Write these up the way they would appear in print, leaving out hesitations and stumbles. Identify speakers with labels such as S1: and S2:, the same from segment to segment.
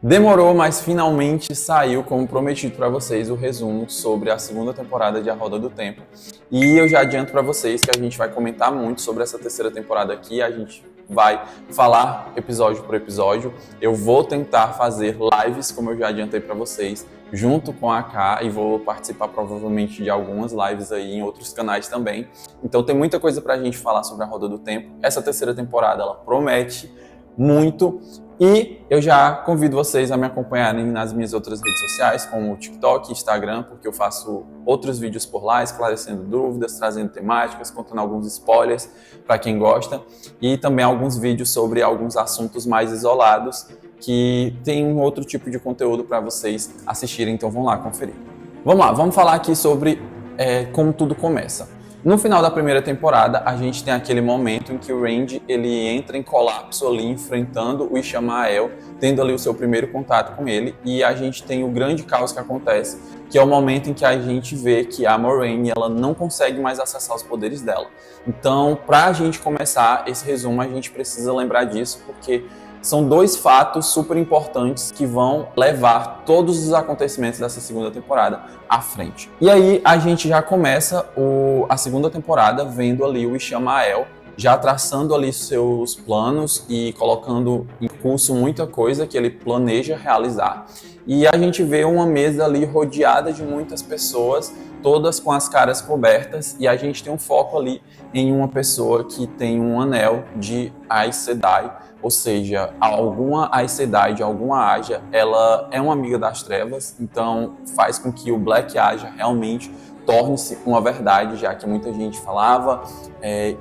S1: Demorou, mas finalmente saiu, como prometido para vocês, o resumo sobre a segunda temporada de A Roda do Tempo. E eu já adianto para vocês que a gente vai comentar muito sobre essa terceira temporada aqui. A gente vai falar episódio por episódio. Eu vou tentar fazer lives, como eu já adiantei para vocês, junto com a K, e vou participar provavelmente de algumas lives aí em outros canais também. Então tem muita coisa para a gente falar sobre A Roda do Tempo. Essa terceira temporada, ela promete muito. E eu já convido vocês a me acompanharem nas minhas outras redes sociais, como o TikTok e Instagram, porque eu faço outros vídeos por lá, esclarecendo dúvidas, trazendo temáticas, contando alguns spoilers para quem gosta, e também alguns vídeos sobre alguns assuntos mais isolados, que tem um outro tipo de conteúdo para vocês assistirem, então vão lá conferir. Vamos lá, vamos falar aqui sobre como tudo começa. No final da primeira temporada, a gente tem aquele momento em que o Randy ele entra em colapso ali, enfrentando o Ishamael, tendo ali o seu primeiro contato com ele, e a gente tem o grande caos que acontece, que é o momento em que a gente vê que a Moiraine ela não consegue mais acessar os poderes dela. Então, para a gente começar esse resumo, a gente precisa lembrar disso, porque são dois fatos super importantes que vão levar todos os acontecimentos dessa segunda temporada à frente. E aí a gente já começa a segunda temporada vendo ali o Ishamael já traçando ali seus planos e colocando em curso muita coisa que ele planeja realizar. E a gente vê uma mesa ali rodeada de muitas pessoas, todas com as caras cobertas, e a gente tem um foco ali em uma pessoa que tem um anel de Aes Sedai, ou seja, alguma Aes Sedai de alguma Aja, ela é uma amiga das trevas, então faz com que o Black Aja realmente torne-se uma verdade, já que muita gente falava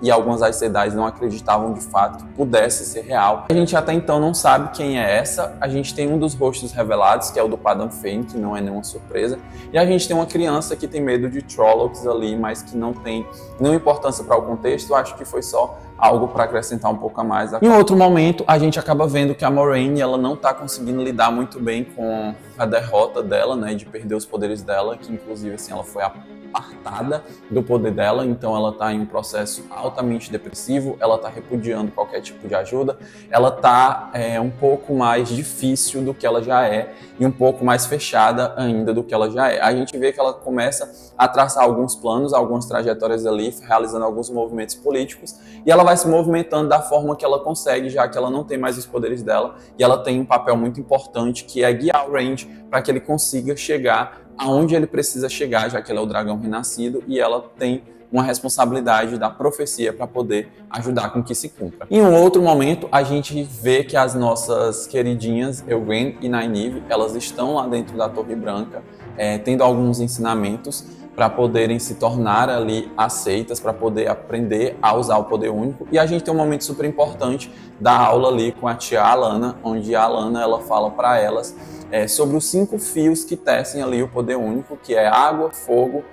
S1: e algumas Aes Sedai não acreditavam de fato que pudesse ser real. A gente até então não sabe quem é essa, a gente tem um dos rostos revelados, que é o do Padan Fain, que não é nenhuma surpresa, e a gente tem uma criança que tem medo de Trollocs ali, mas que não tem nenhuma importância para o contexto, acho que foi só algo para acrescentar um pouco a mais. Em outro momento, a gente acaba vendo que a Moiraine ela não está conseguindo lidar muito bem com a derrota dela, né, de perder os poderes dela, que inclusive assim, ela foi apartada do poder dela, então ela está em um processo altamente depressivo, ela está repudiando qualquer tipo de ajuda, ela está um pouco mais difícil do que ela já é e um pouco mais fechada ainda do que ela já é. A gente vê que ela começa a traçar alguns planos, algumas trajetórias ali, realizando alguns movimentos políticos, e ela vai se movimentando da forma que ela consegue, já que ela não tem mais os poderes dela, e ela tem um papel muito importante, que é guiar o Randy para que ele consiga chegar aonde ele precisa chegar, já que ele é o dragão renascido, e ela tem uma responsabilidade da profecia para poder ajudar com que se cumpra. Em um outro momento, a gente vê que as nossas queridinhas Egwene e Nynaeve, elas estão lá dentro da Torre Branca, tendo alguns ensinamentos para poderem se tornar ali aceitas, para poder aprender a usar o poder único. E a gente tem um momento super importante da aula ali com a tia Alanna, onde a Alanna ela fala para elas sobre os 5 fios que tecem ali o poder único, que é água, fogo,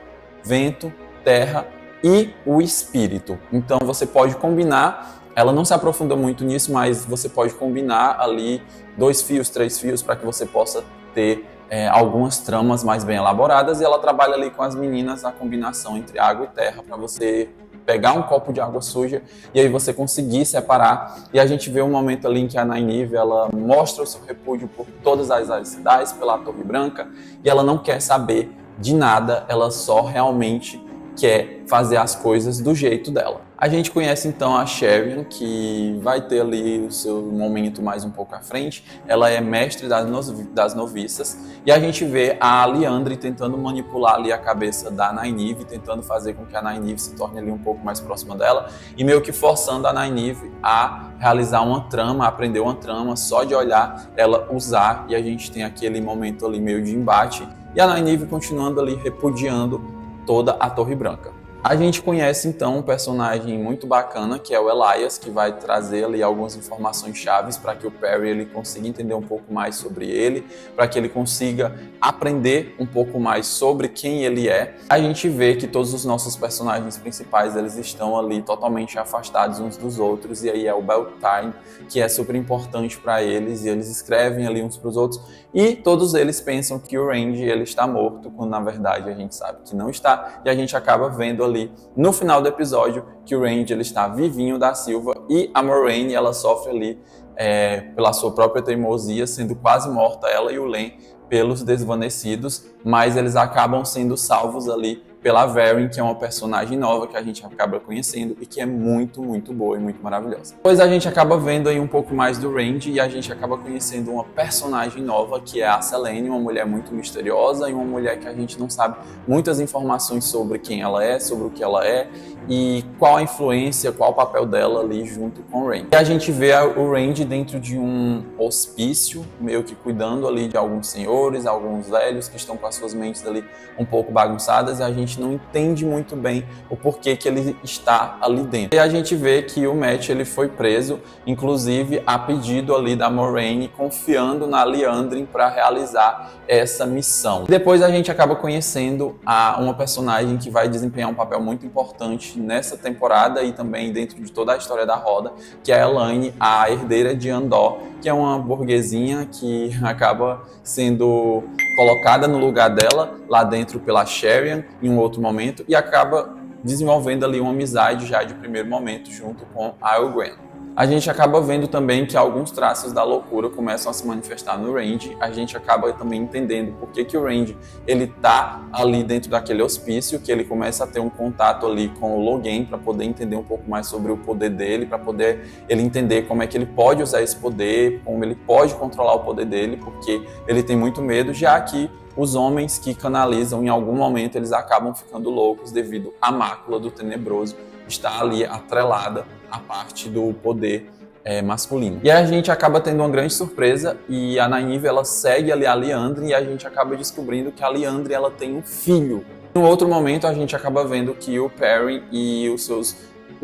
S1: vento, terra e o espírito. Então você pode combinar, ela não se aprofunda muito nisso, mas você pode combinar ali 2 fios, 3 fios, para que você possa ter algumas tramas mais bem elaboradas, e ela trabalha ali com as meninas a combinação entre água e terra, para você pegar um copo de água suja e aí você conseguir separar. E a gente vê um momento ali em que a Nynaeve ela mostra o seu repúdio por todas as Aes Sedai, pela Torre Branca, e ela não quer saber de nada, ela só realmente quer fazer as coisas do jeito dela. A gente conhece então a Sherian, que vai ter ali o seu momento mais um pouco à frente. Ela é mestre das noviças, e a gente vê a Liandry tentando manipular ali a cabeça da Nynaeve, tentando fazer com que a Nynaeve se torne ali um pouco mais próxima dela, e meio que forçando a Nynaeve a realizar uma trama, a aprender uma trama, só de olhar ela usar, e a gente tem aquele momento ali meio de embate, e a Nynaeve continuando ali repudiando toda a Torre Branca. A gente conhece então um personagem muito bacana, que é o Elyas, que vai trazer ali algumas informações chaves para que o Perry ele consiga entender um pouco mais sobre ele, para que ele consiga aprender um pouco mais sobre quem ele é. A gente vê que todos os nossos personagens principais eles estão ali totalmente afastados uns dos outros, e aí é o Beltane, que é super importante para eles, e eles escrevem ali uns para os outros, e todos eles pensam que o Randy ele está morto, quando na verdade a gente sabe que não está, e a gente acaba vendo ali no final do episódio que o Randy ele está vivinho da Silva, e a Moiraine ela sofre ali pela sua própria teimosia, sendo quase morta ela e o Len pelos desvanecidos, mas eles acabam sendo salvos ali pela Verin, que é uma personagem nova que a gente acaba conhecendo e que é muito, muito boa e muito maravilhosa. Depois a gente acaba vendo aí um pouco mais do Randy e a gente acaba conhecendo uma personagem nova, que é a Selene, uma mulher muito misteriosa e uma mulher que a gente não sabe muitas informações sobre quem ela é, sobre o que ela é e qual a influência, qual o papel dela ali junto com o Randy. E a gente vê o Randy dentro de um hospício, meio que cuidando ali de alguns senhores, alguns velhos que estão com as suas mentes ali um pouco bagunçadas e a gente não entende muito bem o porquê que ele está ali dentro. E a gente vê que o Matt ele foi preso, inclusive a pedido ali da Moiraine, confiando na Liandrin para realizar essa missão. Depois a gente acaba conhecendo uma personagem que vai desempenhar um papel muito importante nessa temporada e também dentro de toda a história da Roda, que é a Elaine, a herdeira de Andor, que é uma burguesinha que acaba sendo colocada no lugar dela lá dentro pela Sherian em um outro momento e acaba desenvolvendo ali uma amizade já de primeiro momento junto com a Gwen. A gente acaba vendo também que alguns traços da loucura começam a se manifestar no Randy. A gente acaba também entendendo por que o Randy ele tá ali dentro daquele hospício, que ele começa a ter um contato ali com o Logain para poder entender um pouco mais sobre o poder dele, para poder ele entender como é que ele pode usar esse poder, como ele pode controlar o poder dele, porque ele tem muito medo, já que os homens que canalizam em algum momento eles acabam ficando loucos devido à mácula do tenebroso estar ali atrelada à parte do poder masculino. E a gente acaba tendo uma grande surpresa e a Nynaeve ela segue ali a Liandrin e a gente acaba descobrindo que a Liandrin ela tem um filho. Em outro momento a gente acaba vendo que o Perrin e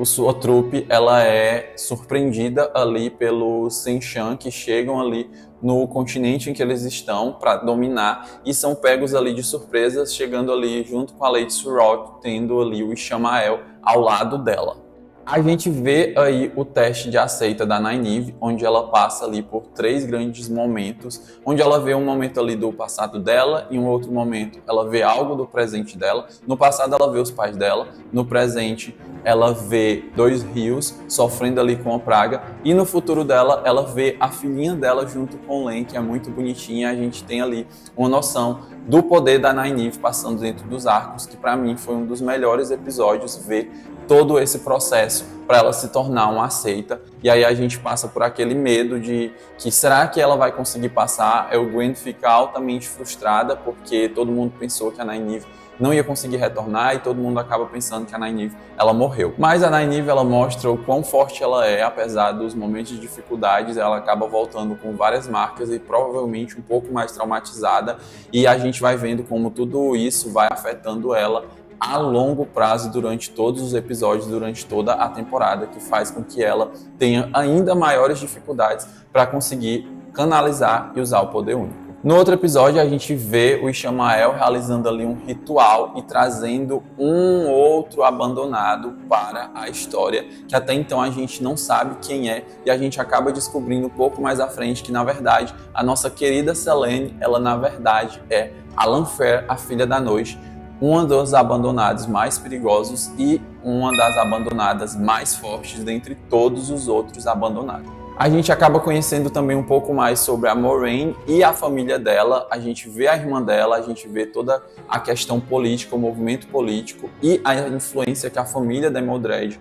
S1: sua trupe ela é surpreendida ali pelos Seanchan que chegam ali no continente em que eles estão para dominar e são pegos ali de surpresas, chegando ali junto com a Lady Surrock, tendo ali o Ishamael ao lado dela. A gente vê aí o teste de aceita da Nynaeve, onde ela passa ali por 3 grandes momentos, onde ela vê um momento ali do passado dela, e um outro momento ela vê algo do presente dela. No passado ela vê os pais dela, no presente ela vê 2 rios sofrendo ali com a praga, e no futuro dela ela vê a filhinha dela junto com o Len, que é muito bonitinha. A gente tem ali uma noção do poder da Nynaeve passando dentro dos arcos, que para mim foi um dos melhores episódios, ver todo esse processo para ela se tornar uma aceita. E aí a gente passa por aquele medo de que será que ela vai conseguir passar? A Gwen fica altamente frustrada porque todo mundo pensou que a Nynaeve não ia conseguir retornar e todo mundo acaba pensando que a Nynaeve ela morreu. Mas a Nynaeve ela mostra o quão forte ela é, apesar dos momentos de dificuldades, ela acaba voltando com várias marcas e provavelmente um pouco mais traumatizada, e a gente vai vendo como tudo isso vai afetando ela a longo prazo durante todos os episódios, durante toda a temporada, que faz com que ela tenha ainda maiores dificuldades para conseguir canalizar e usar o poder único. No outro episódio, a gente vê o Ishamael realizando ali um ritual e trazendo um outro abandonado para a história, que até então a gente não sabe quem é, e a gente acaba descobrindo um pouco mais à frente que, na verdade, a nossa querida Selene, ela na verdade é a Lanfear, a Filha da Noite, uma dos abandonados mais perigosos e uma das abandonadas mais fortes dentre todos os outros abandonados. A gente acaba conhecendo também um pouco mais sobre a Moiraine e a família dela. A gente vê a irmã dela, a gente vê toda a questão política, o movimento político e a influência que a família da Mordred,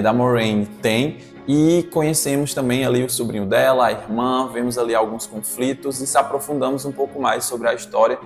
S1: da Moiraine tem. E conhecemos também ali o sobrinho dela, a irmã, vemos ali alguns conflitos e se aprofundamos um pouco mais sobre a história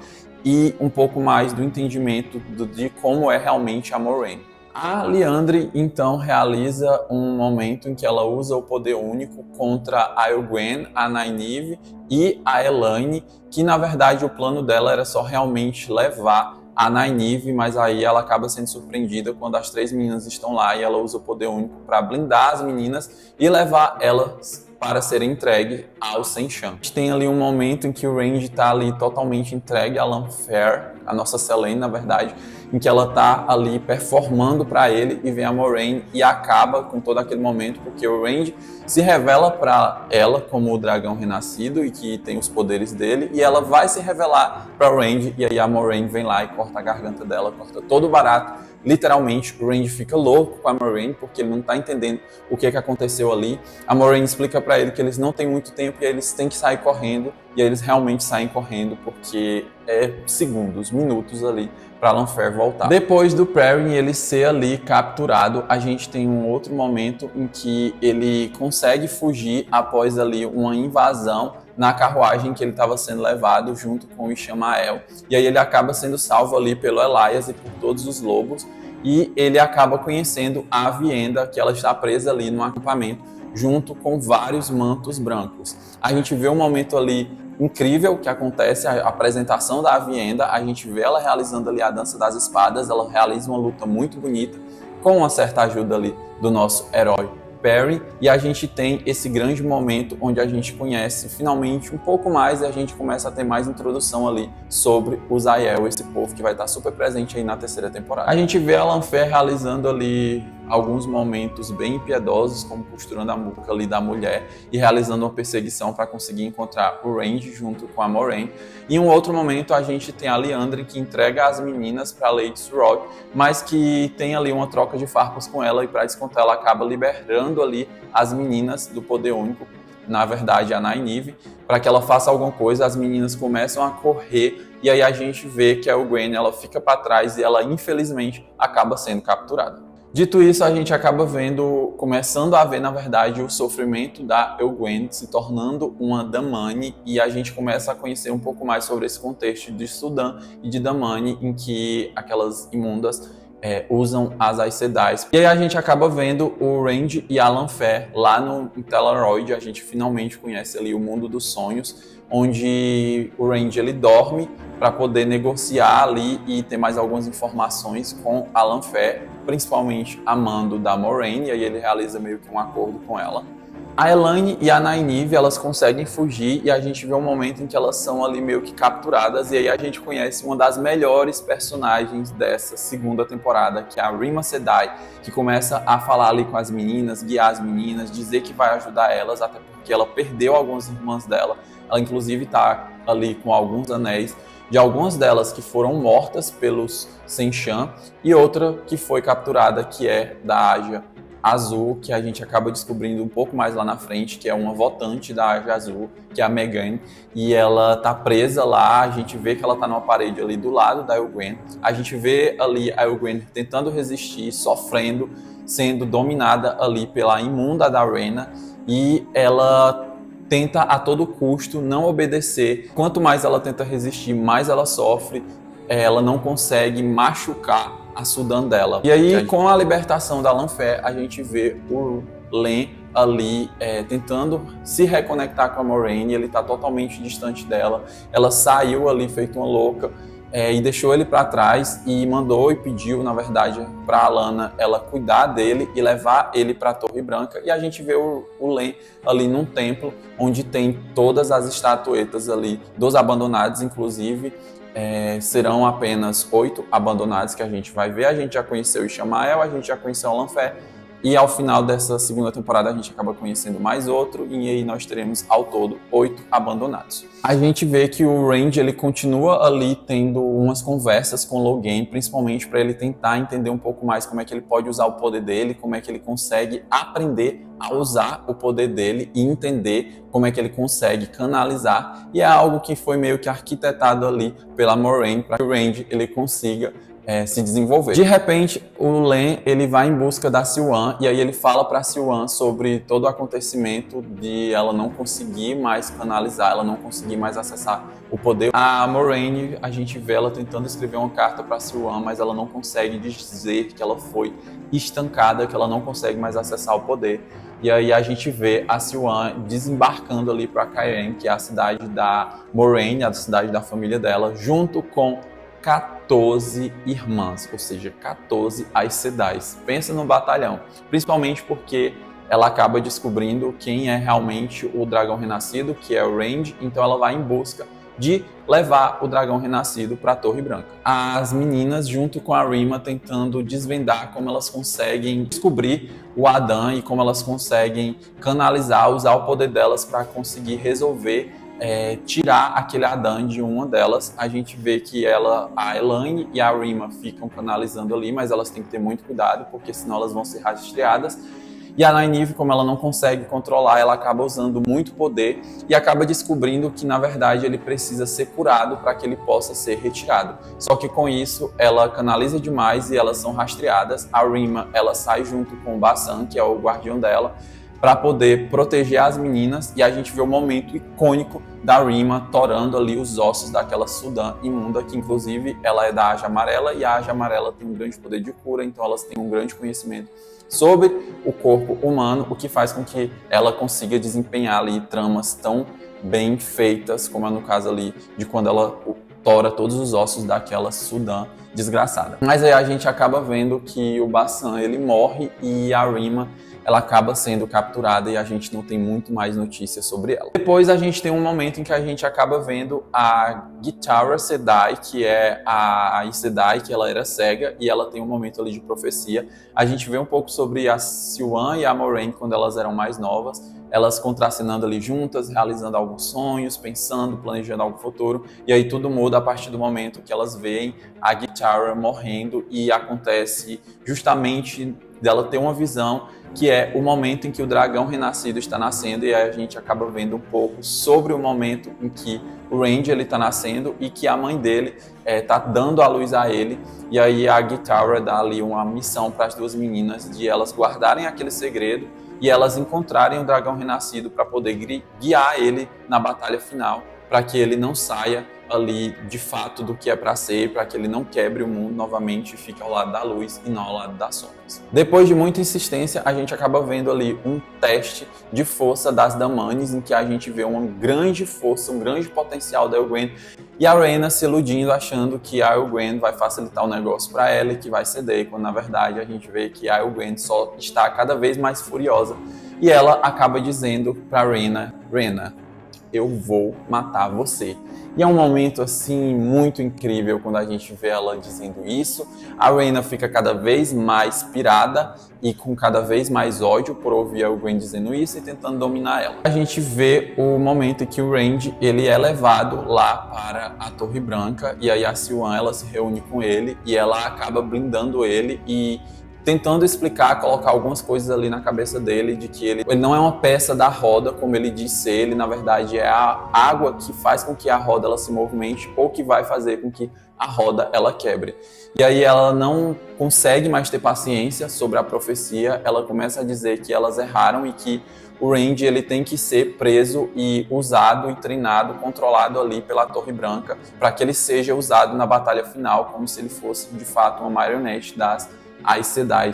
S1: e um pouco mais do entendimento de como é realmente a Moiraine. A Liandrin, então, realiza um momento em que ela usa o poder único contra a Gwen, a Nynaeve e a Elaine, que na verdade o plano dela era só realmente levar a Nynaeve, mas aí ela acaba sendo surpreendida quando as 3 meninas estão lá e ela usa o poder único para blindar as meninas e levar elas para serem entregues ao Seanchan. A gente tem ali um momento em que o Randy está ali totalmente entregue a Lanfear, a nossa Selene, na verdade, em que ela está ali performando para ele e vem a Moiraine e acaba com todo aquele momento, porque o Randy se revela para ela como o dragão renascido e que tem os poderes dele, e ela vai se revelar para o Randy, e aí a Moiraine vem lá e corta a garganta dela, corta todo o barato literalmente o Randy fica louco com a Moiraine, porque ele não tá entendendo o que aconteceu ali. A Moiraine explica para ele que eles não têm muito tempo e eles têm que sair correndo, e aí eles realmente saem correndo, porque é segundos, minutos ali para Lanfear voltar. Depois do Perrin ele ser ali capturado, a gente tem um outro momento em que ele consegue fugir após ali uma invasão na carruagem que ele estava sendo levado junto com o Ishamael. E aí ele acaba sendo salvo ali pelo Elyas e por todos os lobos, e ele acaba conhecendo a Aviendha, que ela está presa ali no acampamento, junto com vários mantos brancos. A gente vê um momento ali incrível que acontece, a apresentação da Aviendha, a gente vê ela realizando ali a dança das espadas, ela realiza uma luta muito bonita, com uma certa ajuda ali do nosso herói Perrin, e a gente tem esse grande momento onde a gente conhece finalmente um pouco mais e a gente começa a ter mais introdução ali sobre os Aiel, esse povo que vai estar super presente aí na terceira temporada. A gente vê a Lanfear realizando ali alguns momentos bem impiedosos, como costurando a nuca ali da mulher e realizando uma perseguição para conseguir encontrar o Randy junto com a Moiraine. Em um outro momento a gente tem a Liandrin que entrega as meninas para Lady Surog, mas que tem ali uma troca de farpas com ela, e para descontar ela acaba liberando ali as meninas do Poder Único, na verdade a Nynaeve, para que ela faça alguma coisa. As meninas começam a correr e aí a gente vê que a Egwene ela fica para trás e ela infelizmente acaba sendo capturada. Dito isso, a gente acaba começando a ver, na verdade, o sofrimento da Egwene se tornando uma Damane, e a gente começa a conhecer um pouco mais sobre esse contexto de Sudã e de Damane, em que aquelas imundas usam as Aes Sedai. E aí a gente acaba vendo o Randy e a Lanfear lá no Tellarroyd. A gente finalmente conhece ali o mundo dos sonhos, onde o Randy ele dorme para poder negociar ali e ter mais algumas informações com a Lanfear, principalmente a mando da Moiraine, e aí ele realiza meio que um acordo com ela. A Elayne e a Nynaeve, elas conseguem fugir e a gente vê um momento em que elas são ali meio que capturadas, e aí a gente conhece uma das melhores personagens dessa segunda temporada, que é a Rima Sedai, que começa a falar ali com as meninas, guiar as meninas, dizer que vai ajudar elas, até porque ela perdeu algumas irmãs dela. Ela inclusive está ali com alguns anéis de algumas delas que foram mortas pelos Seanchan, e outra que foi capturada, que é da Aja Azul, que a gente acaba descobrindo um pouco mais lá na frente, que é uma votante da Aja Azul, que é a Megan, e ela tá presa lá. A gente vê que ela tá numa parede ali do lado da Egwene. A gente vê ali a Egwene tentando resistir, sofrendo, sendo dominada ali pela imunda da Rhaena, e ela tenta a todo custo não obedecer. Quanto mais ela tenta resistir, mais ela sofre. Ela não consegue machucar a Sudã dela. E aí, com a libertação da Lanfear, a gente vê o Len ali tentando se reconectar com a Moiraine. Ele tá totalmente distante dela. Ela saiu ali feito uma louca e deixou ele para trás, e mandou e pediu, na verdade, para a Lana ela cuidar dele e levar ele para a Torre Branca. E a gente vê o Len ali num templo onde tem todas as estatuetas ali dos abandonados, inclusive serão apenas 8 abandonados que a gente vai ver. A gente já conheceu o Ishamael, a gente já conheceu a Lanfear, e ao final dessa segunda temporada a gente acaba conhecendo mais outro, e aí nós teremos ao todo 8 abandonados. A gente vê que o Randy ele continua ali tendo umas conversas com o Logain, principalmente para ele tentar entender um pouco mais como é que ele pode usar o poder dele, como é que ele consegue aprender a usar o poder dele e entender como é que ele consegue canalizar, e é algo que foi meio que arquitetado ali pela Moiraine para que o Randy ele consiga se desenvolver. De repente, o Len ele vai em busca da Siuan, e aí ele fala para a Siuan sobre todo o acontecimento de ela não conseguir mais canalizar, ela não conseguir mais acessar o poder. A Moiraine, a gente vê ela tentando escrever uma carta para a Siuan, mas ela não consegue dizer que ela foi estancada, que ela não consegue mais acessar o poder. E aí a gente vê a Siuan desembarcando ali para Cairhien, que é a cidade da Moiraine, a cidade da família dela, junto com 14 irmãs, ou seja, 14 Aes Sedai. Pensa no batalhão, principalmente porque ela acaba descobrindo quem é realmente o dragão renascido, que é o Randy, então ela vai em busca de levar o dragão renascido para a Torre Branca. As meninas, junto com a Rima, tentando desvendar como elas conseguem descobrir o Adan e como elas conseguem canalizar, usar o poder delas para conseguir resolver tirar aquele Adan de uma delas. A gente vê que a Elaine e a Rima ficam canalizando ali, mas elas têm que ter muito cuidado, porque senão elas vão ser rastreadas. E a Nynaeve, como ela não consegue controlar, ela acaba usando muito poder e acaba descobrindo que, na verdade, ele precisa ser curado para que ele possa ser retirado. Só que com isso, ela canaliza demais e elas são rastreadas. A Rima, ela sai junto com o Bassan, que é o guardião dela, para poder proteger as meninas, e a gente vê o momento icônico da Rima torando ali os ossos daquela Sudan imunda, que inclusive ela é da Aja Amarela, e a Aja Amarela tem um grande poder de cura, então elas têm um grande conhecimento sobre o corpo humano, o que faz com que ela consiga desempenhar ali tramas tão bem feitas, como é no caso ali de quando ela tora todos os ossos daquela Sudan desgraçada. Mas aí a gente acaba vendo que o Bassan, ele morre, e a Rima, ela acaba sendo capturada, e a gente não tem muito mais notícias sobre ela. Depois a gente tem um momento em que a gente acaba vendo a Guitarra Sedai, que é a Aes Sedai, que ela era cega, e ela tem um momento ali de profecia. A gente vê um pouco sobre a Siuan e a Moiraine quando elas eram mais novas, elas contracenando ali juntas, realizando alguns sonhos, pensando, planejando algo futuro, e aí tudo muda a partir do momento que elas veem a Guitarra morrendo, e acontece justamente dela ter uma visão, que é o momento em que o dragão renascido está nascendo, e aí a gente acaba vendo um pouco sobre o momento em que o Randy está nascendo e que a mãe dele está dando a luz a ele, e aí a Guitarra dá ali uma missão para as duas meninas de elas guardarem aquele segredo e elas encontrarem o dragão renascido para poder guiar ele na batalha final, para que ele não saia ali de fato do que é para ser, para que ele não quebre o mundo novamente e fique ao lado da luz e não ao lado das sombras. Depois de muita insistência, a gente acaba vendo ali um teste de força das Damanes, em que a gente vê uma grande força, um grande potencial da Elgwene, e a Rhaena se iludindo, achando que a Elgwene vai facilitar o negócio para ela e que vai ceder, quando na verdade a gente vê que a Elgwene só está cada vez mais furiosa, e ela acaba dizendo para Rhaena: Rhaena, eu vou matar você. E é um momento assim muito incrível quando a gente vê ela dizendo isso. A Rhaena fica cada vez mais pirada e com cada vez mais ódio por ouvir a Elgwene dizendo isso e tentando dominar ela. A gente vê o momento em que o Randy, ele é levado lá para a Torre Branca, e aí a Siuan, ela se reúne com ele e ela acaba blindando ele e tentando explicar, colocar algumas coisas ali na cabeça dele, de que ele não é uma peça da roda, como ele diz ser, ele na verdade é a água que faz com que a roda ela se movimente, ou que vai fazer com que a roda ela quebre. E aí ela não consegue mais ter paciência sobre a profecia, ela começa a dizer que elas erraram e que o Randy, ele tem que ser preso e usado e treinado, controlado ali pela Torre Branca, para que ele seja usado na batalha final, como se ele fosse de fato uma marionete das Aes Sedai.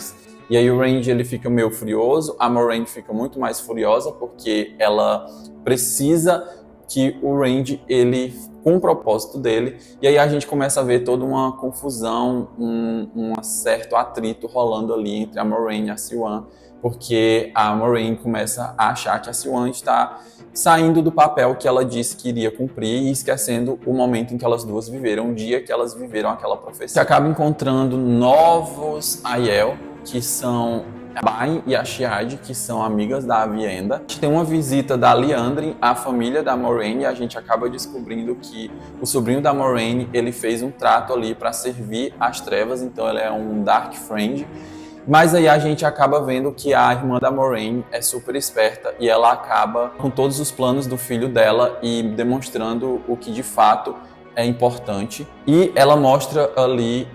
S1: E aí o Randy, ele fica meio furioso, a Moiraine fica muito mais furiosa, porque ela precisa que o Randy, ele com o propósito dele, e aí a gente começa a ver toda uma confusão, um certo atrito rolando ali entre a Moiraine e a Siuan, porque a Moiraine começa a achar que a Siuan está saindo do papel que ela disse que iria cumprir e esquecendo o momento em que elas duas viveram, o dia que elas viveram aquela profecia. Você acaba encontrando novos Aiel, que são a Bain e a Shiad, que são amigas da Avienda. A gente tem uma visita da Liandrin, a família da Moiraine, e a gente acaba descobrindo que o sobrinho da Moiraine, ele fez um trato ali para servir as trevas, então ele é um Dark Friend. Mas aí a gente acaba vendo que a irmã da Moiraine é super esperta e ela acaba com todos os planos do filho dela e demonstrando o que de fato é importante. E ela mostra ali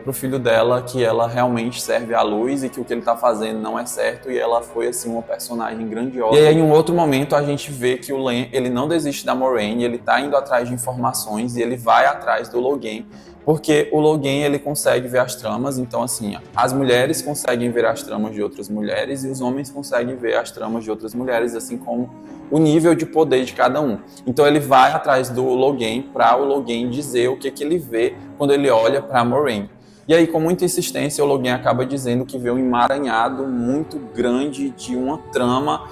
S1: pro filho dela que ela realmente serve à luz e que o que ele tá fazendo não é certo, e ela foi assim uma personagem grandiosa. E aí em um outro momento a gente vê que o Len, ele não desiste da Moiraine, ele tá indo atrás de informações e ele vai atrás do Logain, porque o Logain, ele consegue ver as tramas. Então assim, as mulheres conseguem ver as tramas de outras mulheres e os homens conseguem ver as tramas de outras mulheres, assim como o nível de poder de cada um. Então ele vai atrás do Logain para o Logain dizer o que ele vê quando ele olha para a Moiraine. E aí, com muita insistência, o Logain acaba dizendo que vê um emaranhado muito grande de uma trama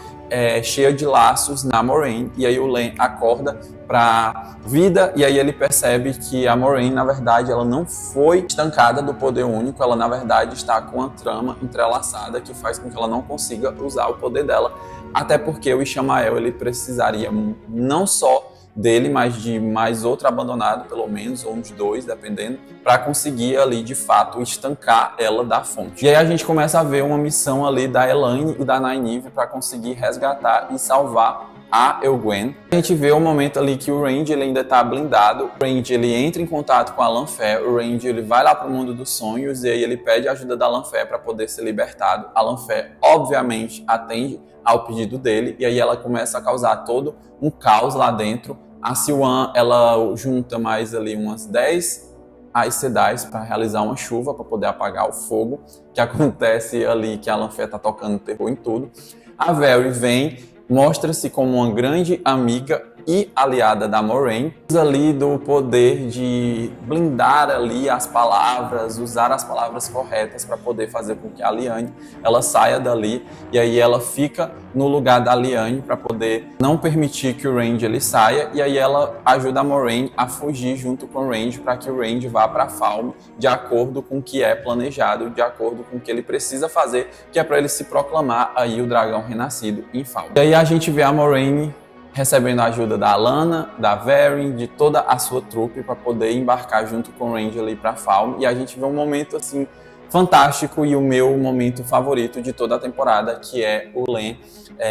S1: cheia de laços na Moiraine. E aí o Len acorda para vida, e aí ele percebe que a Moiraine, na verdade, ela não foi estancada do poder único, ela na verdade está com uma trama entrelaçada que faz com que ela não consiga usar o poder dela, até porque o Ishamael, ele precisaria não só dele, mas de mais outro abandonado, pelo menos, ou uns dois, dependendo, para conseguir ali, de fato, estancar ela da fonte. E aí a gente começa a ver uma missão ali da Elaine e da Nynaeve para conseguir resgatar e salvar a Elgwen. A gente vê o momento ali que o Randy ele ainda está blindado. O Randy ele entra em contato com a Lanfear. O Randy ele vai lá para o mundo dos sonhos e aí ele pede a ajuda da Lanfear para poder ser libertado. A Lanfear obviamente atende ao pedido dele e aí ela começa a causar todo um caos lá dentro. A Siuan ela junta mais ali umas 10 Aes Sedais para realizar uma chuva para poder apagar o fogo que acontece ali, que a Lanfear está tocando terror em tudo. A Very vem, mostra-se como uma grande amiga e aliada da Moiraine, usa ali do poder de blindar ali as palavras, usar as palavras corretas para poder fazer com que a Lyanne ela saia dali, e aí ela fica no lugar da Lyanne para poder não permitir que o Randy ele saia, e aí ela ajuda a Moiraine a fugir junto com o Randy para que o Randy vá para Falme de acordo com o que é planejado, de acordo com o que ele precisa fazer, que é para ele se proclamar aí o dragão renascido em Falme. E aí a gente vê a Moiraine recebendo a ajuda da Alanna, da Very, de toda a sua trupe para poder embarcar junto com o Randy ali para Falme. E a gente vê um momento assim fantástico e o meu momento favorito de toda a temporada, que é o Len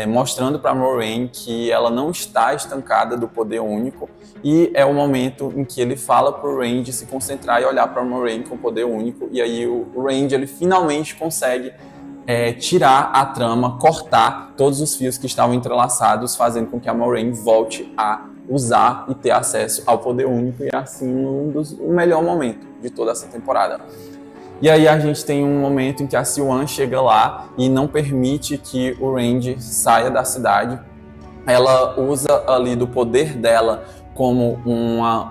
S1: mostrando para Moiraine que ela não está estancada do poder único, e é o momento em que ele fala para o Randy se concentrar e olhar para Moiraine com o poder único, e aí o Randy ele finalmente consegue tirar a trama, cortar todos os fios que estavam entrelaçados, fazendo com que a Moiraine volte a usar e ter acesso ao poder único, e assim o melhor momento de toda essa temporada. E aí a gente tem um momento em que a Siuan chega lá e não permite que o Randy saia da cidade. Ela usa ali do poder dela como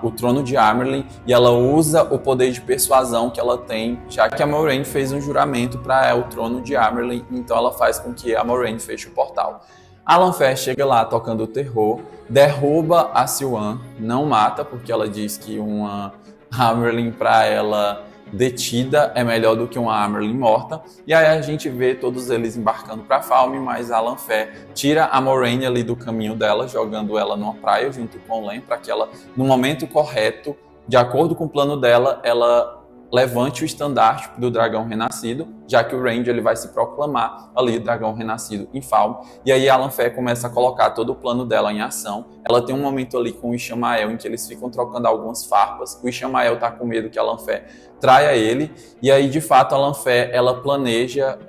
S1: o trono de Amyrlin, e ela usa o poder de persuasão que ela tem, já que a Moiraine fez um juramento para o trono de Amyrlin, então ela faz com que a Moiraine feche o portal. A Lanfear chega lá tocando o terror, derruba a Siuan, não mata, porque ela diz que uma Amyrlin para ela detida é melhor do que uma Amyrlin morta, e aí a gente vê todos eles embarcando para Falme, mas a Lanfear tira a Moiraine ali do caminho dela, jogando ela numa praia junto com o Len, para que ela, no momento correto, de acordo com o plano dela, ela levante o estandarte do dragão renascido, já que o Randy ele vai se proclamar ali dragão renascido em Falme. E aí a Lanfear começa a colocar todo o plano dela em ação. Ela tem um momento ali com o Ishamael em que eles ficam trocando algumas farpas. O Ishamael tá com medo que a Lanfear traia ele, e aí de fato a Lanfear ela planeja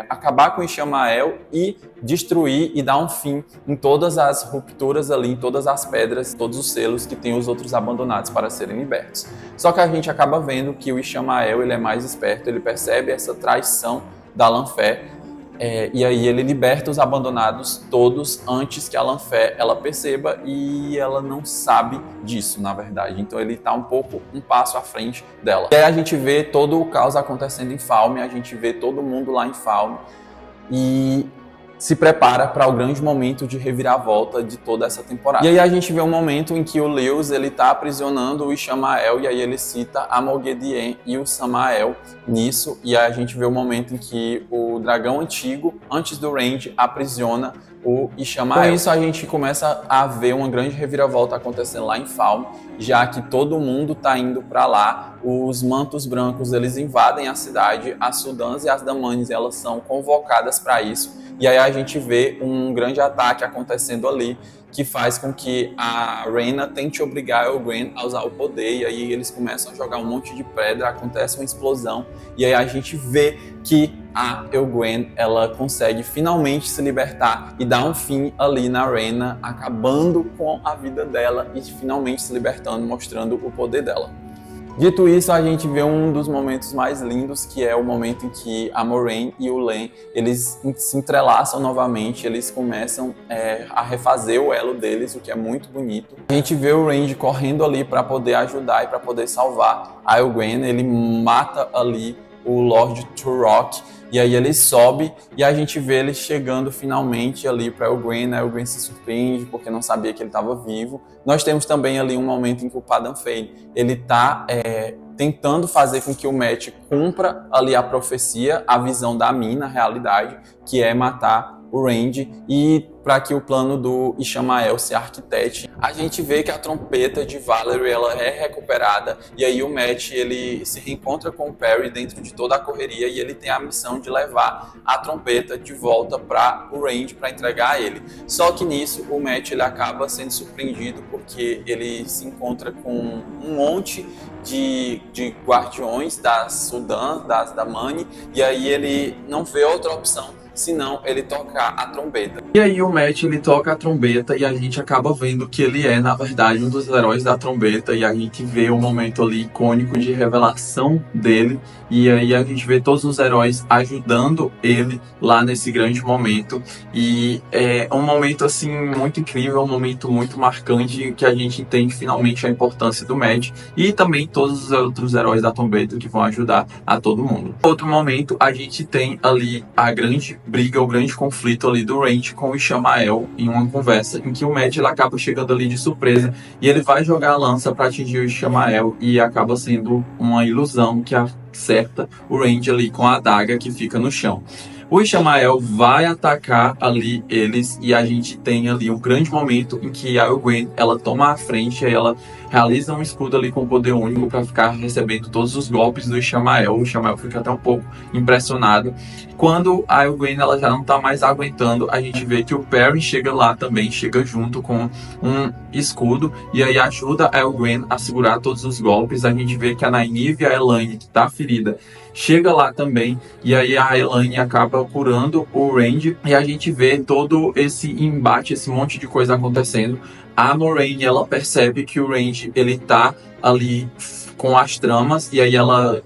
S1: acabar com o Ishamael e destruir e dar um fim em todas as rupturas ali, em todas as pedras, todos os selos que tem os outros abandonados para serem libertos. Só que a gente acaba vendo que o Ishamael ele é mais esperto, ele percebe essa traição da Lanfear, e aí ele liberta os abandonados todos antes que a Lanfear ela perceba, e ela não sabe disso, na verdade. Então ele está um passo à frente dela. E aí a gente vê todo o caos acontecendo em Falme, a gente vê todo mundo lá em Falme e se prepara para o grande momento de reviravolta de toda essa temporada. E aí a gente vê um momento em que o Lews ele tá aprisionando o Ishamael, e aí ele cita a Moghedien e o Samael nisso, e aí a gente vê o momento em que o dragão antigo, antes do Randy, aprisiona o Ishamael. Com isso a gente começa a ver uma grande reviravolta acontecendo lá em Falme, já que todo mundo tá indo para lá. Os mantos brancos eles invadem a cidade, as Sudãs e as Damanes elas são convocadas para isso. E aí a gente vê um grande ataque acontecendo ali, que faz com que a Rhaena tente obrigar a Elgwen a usar o poder, e aí eles começam a jogar um monte de pedra, acontece uma explosão, e aí a gente vê que a Elgwen ela consegue finalmente se libertar e dar um fim ali na Rhaena, acabando com a vida dela e finalmente se libertando, mostrando o poder dela. Dito isso, a gente vê um dos momentos mais lindos, que é o momento em que a Moiraine e o Len, eles se entrelaçam novamente, eles começam a refazer o elo deles, o que é muito bonito. A gente vê o Randy correndo ali para poder ajudar e para poder salvar a Elgwen, ele mata ali o Lord Turok, e aí ele sobe e a gente vê ele chegando finalmente ali para Elgwen. A Elgwen se surpreende porque não sabia que ele estava vivo. Nós temos também ali um momento em que o Padan Fain ele está tentando fazer com que o Mat cumpra ali a profecia, a visão da Mina, a realidade, que é matar o Randy e para que o plano do Ishamael se arquitete. A gente vê que a trompeta de Valerie ela é recuperada e aí o Matt ele se reencontra com o Perry dentro de toda a correria e ele tem a missão de levar a trompeta de volta para o Randy para entregar a ele. Só que nisso o Matt ele acaba sendo surpreendido porque ele se encontra com um monte de guardiões da Sudan, da Mani, e aí ele não vê outra opção senão ele tocar a trombeta. E aí o Matt ele toca a trombeta e a gente acaba vendo que ele é, na verdade, um dos heróis da trombeta e a gente vê o momento ali icônico de revelação dele e aí a gente vê todos os heróis ajudando ele lá nesse grande momento e é um momento assim muito incrível, um momento muito marcante que a gente entende finalmente a importância do Matt e também todos os outros heróis da trombeta que vão ajudar a todo mundo. Outro momento a gente tem ali a grande briga, o grande conflito ali do Randy com o Ishamael em uma conversa em que o Matt ele acaba chegando ali de surpresa e ele vai jogar a lança para atingir o Ishamael e acaba sendo uma ilusão que acerta o Randy ali com a adaga que fica no chão. O Ishamael vai atacar ali eles e a gente tem ali um grande momento em que a Gwen ela toma a frente e ela realiza um escudo ali com poder único para ficar recebendo todos os golpes do Ishamael. O Ishamael fica até um pouco impressionado. Quando a Gwen ela já não tá mais aguentando, a gente vê que o Perry chega lá também, chega junto com um escudo e aí ajuda a Gwen a segurar todos os golpes. A gente vê que a Nynaeve e a Elaine, que tá ferida, chega lá também e aí a Elaine acaba curando o Randy e a gente vê todo esse embate, esse monte de coisa acontecendo. A Moiraine ela percebe que o Randy ele tá ali com as tramas e aí ela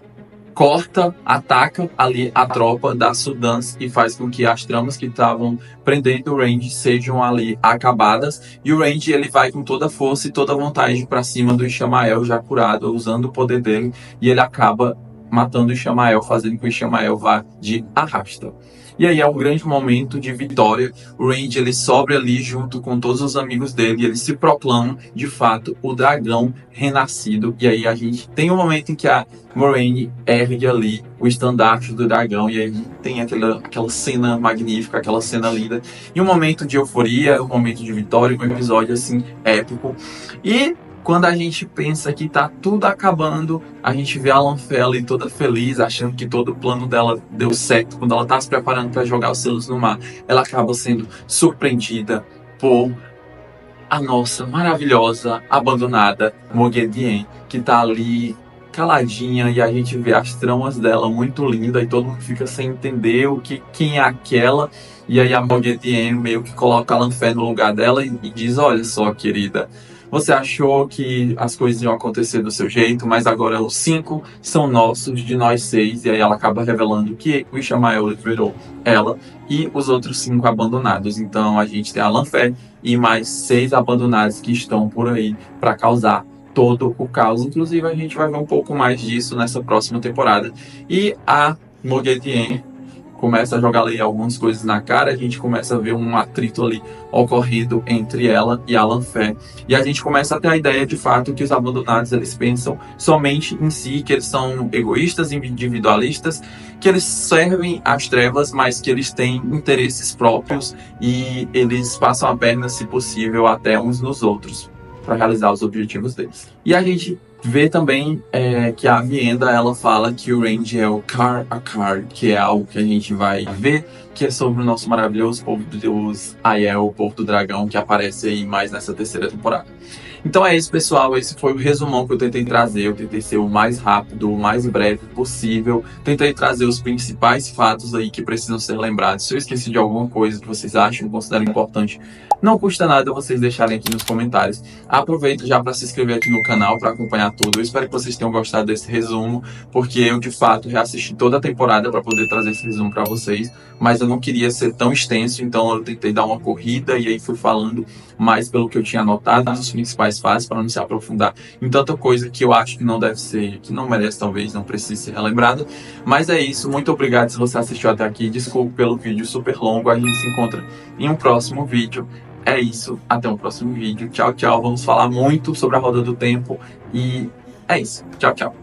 S1: corta, ataca ali a tropa da Sudans e faz com que as tramas que estavam prendendo o Randy sejam ali acabadas e o Randy ele vai com toda a força e toda a vontade para cima do Ishamael já curado, usando o poder dele e ele acaba matando o Ishamael, fazendo com que o Ishamael vá de arrasta. E aí é um grande momento de vitória. O Randy ele sobe ali junto com todos os amigos dele e ele se proclama de fato o dragão renascido. E aí a gente tem um momento em que a Moiraine ergue ali o estandarte do dragão e aí tem aquela cena magnífica, aquela cena linda. E um momento de euforia, um momento de vitória, um episódio assim épico. E quando a gente pensa que tá tudo acabando, a gente vê a Lanfeela toda feliz, achando que todo o plano dela deu certo. Quando ela tá se preparando para jogar os selos no mar, ela acaba sendo surpreendida por a nossa maravilhosa, abandonada Moghedien, que tá ali caladinha e a gente vê as tramas dela muito linda e todo mundo fica sem entender quem é aquela. E aí a Moghedien meio que coloca a Lanfeela no lugar dela e diz: olha só, querida, você achou que as coisas iam acontecer do seu jeito, mas agora os 5 são nossos, de nós 6. E aí ela acaba revelando que o Ishamael liberou ela e os outros 5 abandonados. Então a gente tem a Lanfeela e mais 6 abandonados que estão por aí para causar todo o caos. Inclusive a gente vai ver um pouco mais disso nessa próxima temporada. E a Moghedien começa a jogar ali algumas coisas na cara, a gente começa a ver um atrito ali ocorrido entre ela e a Lanfeela. E a gente começa a ter a ideia de fato que os abandonados eles pensam somente em si, que eles são egoístas, individualistas, que eles servem às trevas, mas que eles têm interesses próprios e eles passam a perna, se possível, até uns nos outros para realizar os objetivos deles. E a gente vê também que a Vienda ela fala que o Randy é o Car a Car, que é algo que a gente vai ver, que é sobre o nosso maravilhoso povo do Deus Aiel, o povo do dragão, que aparece aí mais nessa terceira temporada. Então é isso, pessoal. Esse foi o resumão que eu tentei trazer. Eu tentei ser o mais rápido, o mais breve possível. Tentei trazer os principais fatos aí que precisam ser lembrados. Se eu esqueci de alguma coisa que vocês acham, consideram importante, não custa nada vocês deixarem aqui nos comentários. Aproveito já para se inscrever aqui no canal para acompanhar tudo. Eu espero que vocês tenham gostado desse resumo, porque eu de fato reassisti toda a temporada para poder trazer esse resumo para vocês, mas eu não queria ser tão extenso, então eu tentei dar uma corrida e aí fui falando mais pelo que eu tinha anotado nos principais fases para não se aprofundar em tanta coisa que eu acho que não deve ser, que não merece, talvez não precise ser relembrado. Mas é isso, muito obrigado se você assistiu até aqui. Desculpe pelo vídeo super longo, a gente se encontra em um próximo vídeo. É isso, até o próximo vídeo. Tchau, tchau. Vamos falar muito sobre a Roda do Tempo e é isso. Tchau, tchau.